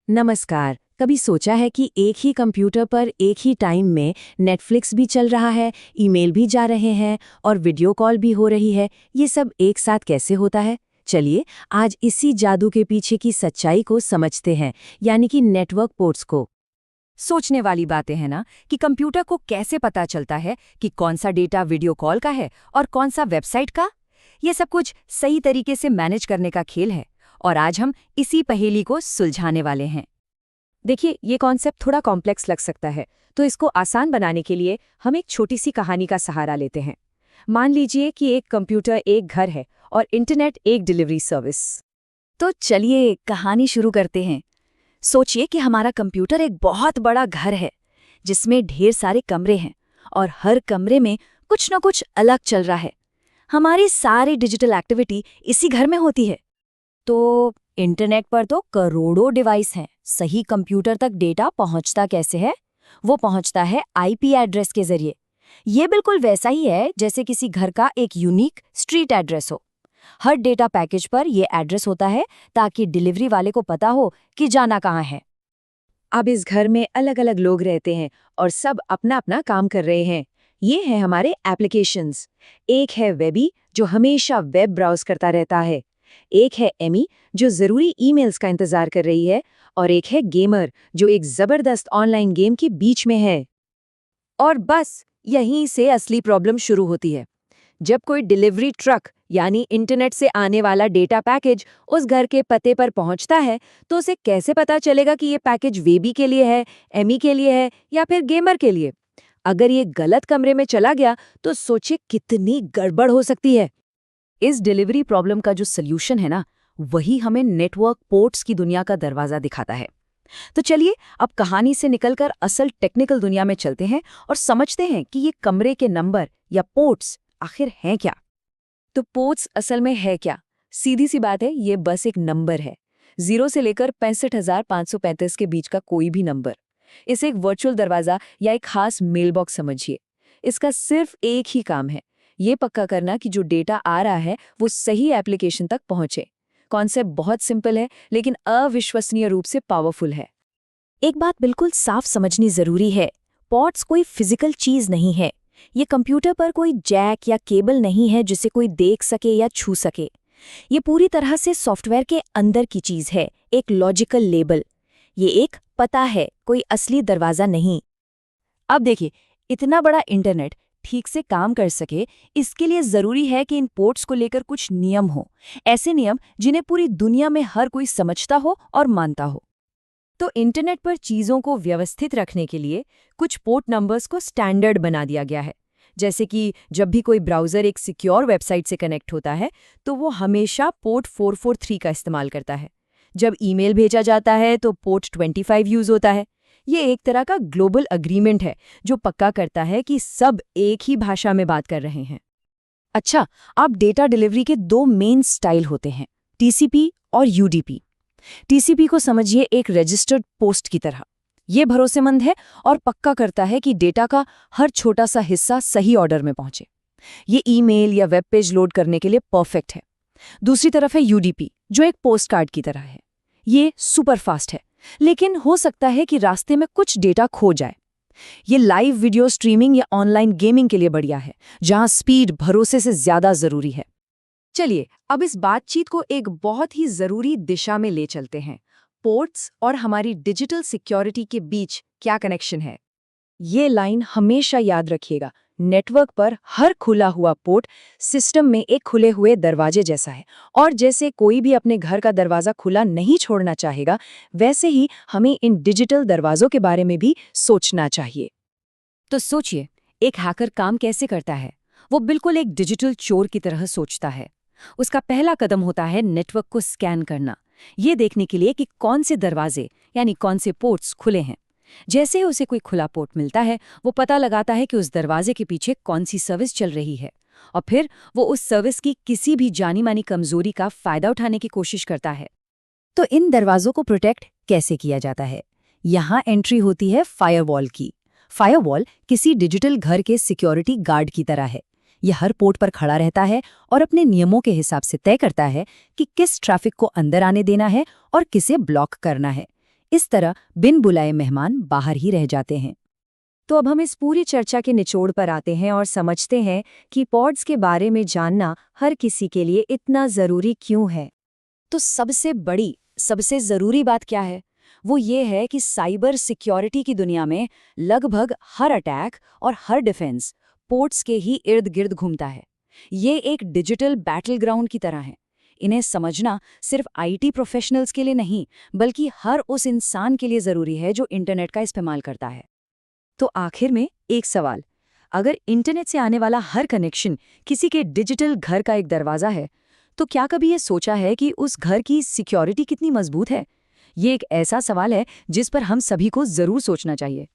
नमस्कार। कभी सोचा है कि एक ही कंप्यूटर पर एक ही टाइम में नेटफ्लिक्स भी चल रहा है, ईमेल भी जा रहे हैं और वीडियो कॉल भी हो रही है? ये सब एक साथ कैसे होता है? चलिए आज इसी जादू के पीछे की सच्चाई को समझते हैं, यानी कि नेटवर्क पोर्ट्स को। सोचने वाली बातें हैं ना कि कंप्यूटर को कैसे पता चलता है कि कौन सा डेटा वीडियो कॉल का है और कौन सा वेबसाइट का। ये सब कुछ सही तरीके से मैनेज करने का खेल है और आज हम इसी पहेली को सुलझाने वाले हैं। देखिए, ये कॉन्सेप्ट थोड़ा कॉम्प्लेक्स लग सकता है, तो इसको आसान बनाने के लिए हम एक छोटी सी कहानी का सहारा लेते हैं। मान लीजिए कि एक कंप्यूटर एक घर है और इंटरनेट एक डिलीवरी सर्विस। तो चलिए कहानी शुरू करते हैं। सोचिए कि हमारा कंप्यूटर एक बहुत बड़ा घर है जिसमें ढेर सारे कमरे हैं और हर कमरे में कुछ न कुछ अलग चल रहा है। हमारी सारी डिजिटल एक्टिविटी इसी घर में होती है। तो इंटरनेट पर तो करोड़ों डिवाइस हैं। सही कंप्यूटर तक डेटा पहुंचता कैसे है? वो पहुंचता है आईपी एड्रेस के जरिए। ये बिल्कुल वैसा ही है जैसे किसी घर का एक यूनिक स्ट्रीट एड्रेस हो। हर डेटा पैकेज पर ये एड्रेस होता है ताकि डिलीवरी वाले को पता हो कि जाना कहाँ है। अब इस घर में अलग अलग लोग रहते हैं और सब अपना अपना काम कर रहे हैं। ये हैं हमारे एप्लीकेशंस। एक है वेबी जो हमेशा वेब ब्राउज करता रहता है, एक है एमी जो जरूरी ईमेल्स का इंतजार कर रही है, और एक है गेमर जो एक जबरदस्त ऑनलाइन गेम के बीच में है। और बस यहीं से असली प्रॉब्लम शुरू होती है। जब कोई डिलीवरी ट्रक यानी इंटरनेट से आने वाला डेटा पैकेज उस घर के पते पर पहुंचता है, तो उसे कैसे पता चलेगा कि ये पैकेज वेबी के लिए है, एमी के लिए है या फिर गेमर के लिए? अगर ये गलत कमरे में चला गया तो सोचिए कितनी गड़बड़ हो सकती है। इस डिलीवरी प्रॉब्लम का जो सल्यूशन है ना, वही हमें नेटवर्क पोर्ट्स की दुनिया का दरवाजा दिखाता है। तो चलिए अब कहानी से निकलकर असल टेक्निकल दुनिया में चलते हैं और समझते हैं कि ये कमरे के नंबर या पोर्ट्स आखिर हैं क्या। तो पोर्ट्स असल में है क्या? सीधी सी बात है, ये बस एक नंबर है। 0 से लेकर 65,535 के बीच का कोई भी नंबर। इसे एक वर्चुअल दरवाजा या एक खास मेल बॉक्स समझिए। इसका सिर्फ एक ही काम है, ये पक्का करना कि जो डेटा आ रहा है वो सही एप्लीकेशन तक पहुंचे। कॉन्सेप्ट बहुत सिंपल है लेकिन अविश्वसनीय रूप से पावरफुल है। एक बात बिल्कुल साफ समझनी जरूरी है, पोर्ट्स कोई फिजिकल चीज नहीं है। ये कंप्यूटर पर कोई जैक या केबल नहीं है जिसे कोई देख सके या छू सके। ये पूरी तरह से सॉफ्टवेयर के अंदर की चीज है, एक लॉजिकल लेबल। ये एक पता है, कोई असली दरवाजा नहीं। अब देखिए, इतना बड़ा इंटरनेट ठीक से काम कर सके, इसके लिए जरूरी है कि इन पोर्ट्स को लेकर कुछ नियम हो। ऐसे नियम जिन्हें पूरी दुनिया में हर कोई समझता हो और मानता हो। तो इंटरनेट पर चीजों को व्यवस्थित रखने के लिए कुछ पोर्ट नंबर्स को स्टैंडर्ड बना दिया गया है। जैसे कि जब भी कोई ब्राउज़र एक सिक्योर वेबसाइट से कनेक्ट होता है तो वो हमेशा पोर्ट 443 का इस्तेमाल करता है। जब ईमेल भेजा जाता है तो पोर्ट 25 यूज़ होता है। ये एक तरह का ग्लोबल अग्रीमेंट है जो पक्का करता है कि सब एक ही भाषा में बात कर रहे हैं। अच्छा, अब डेटा डिलीवरी के दो मेन स्टाइल होते हैं, टीसीपी और यूडीपी। टीसीपी को समझिए एक रजिस्टर्ड पोस्ट की तरह। ये भरोसेमंद है और पक्का करता है कि डेटा का हर छोटा सा हिस्सा सही ऑर्डर में पहुंचे। ये ईमेल या वेब पेज लोड करने के लिए परफेक्ट है। दूसरी तरफ है यूडीपी जो एक पोस्ट कार्ड की तरह है। ये सुपर फास्ट है, लेकिन हो सकता है कि रास्ते में कुछ डेटा खो जाए। ये लाइव वीडियो स्ट्रीमिंग या ऑनलाइन गेमिंग के लिए बढ़िया है, जहां स्पीड भरोसे से ज्यादा जरूरी है। चलिए अब इस बातचीत को एक बहुत ही जरूरी दिशा में ले चलते हैं। पोर्ट्स और हमारी डिजिटल सिक्योरिटी के बीच क्या कनेक्शन है? ये लाइन हमेशा याद रखिएगा। नेटवर्क पर हर खुला हुआ पोर्ट सिस्टम में एक खुले हुए दरवाजे जैसा है, और जैसे कोई भी अपने घर का दरवाजा खुला नहीं छोड़ना चाहेगा, वैसे ही हमें इन डिजिटल दरवाजों के बारे में भी सोचना चाहिए। तो सोचिए, एक हैकर काम कैसे करता है? वो बिल्कुल एक डिजिटल चोर की तरह सोचता है। उसका पहला कदम होता है नेटवर्क को स्कैन करना, ये देखने के लिए कि कौन से दरवाजे यानी कौन से पोर्ट्स खुले हैं। जैसे ही उसे कोई खुला पोर्ट मिलता है, वो पता लगाता है कि उस दरवाजे के पीछे कौन सी सर्विस चल रही है, और फिर वो उस सर्विस की किसी भी जानी मानी कमजोरी का फायदा उठाने की कोशिश करता है। तो इन दरवाजों को प्रोटेक्ट कैसे किया जाता है? यहाँ एंट्री होती है फायरवॉल की। फायरवॉल किसी डिजिटल घर के सिक्योरिटी गार्ड की तरह है। यह हर पोर्ट पर खड़ा रहता है और अपने नियमों के हिसाब से तय करता है कि किस ट्रैफिक को अंदर आने देना है और किसे ब्लॉक करना है। इस तरह बिन बुलाए मेहमान बाहर ही रह जाते हैं। तो अब हम इस पूरी चर्चा के निचोड़ पर आते हैं और समझते हैं कि पॉड्स के बारे में जानना हर किसी के लिए इतना ज़रूरी क्यों है। तो सबसे बड़ी, सबसे ज़रूरी बात क्या है? वो ये है कि साइबर सिक्योरिटी की दुनिया में लगभग हर अटैक और हर डिफेंस पोर्ट्स के ही इर्द गिर्द घूमता है। ये एक डिजिटल बैटल ग्राउंड की तरह है। इन्हें समझना सिर्फ आईटी प्रोफेशनल्स के लिए नहीं, बल्कि हर उस इंसान के लिए ज़रूरी है जो इंटरनेट का इस्तेमाल करता है। तो आखिर में एक सवाल, अगर इंटरनेट से आने वाला हर कनेक्शन किसी के डिजिटल घर का एक दरवाज़ा है, तो क्या कभी ये सोचा है कि उस घर की सिक्योरिटी कितनी मजबूत है? ये एक ऐसा सवाल है जिस पर हम सभी को ज़रूर सोचना चाहिए।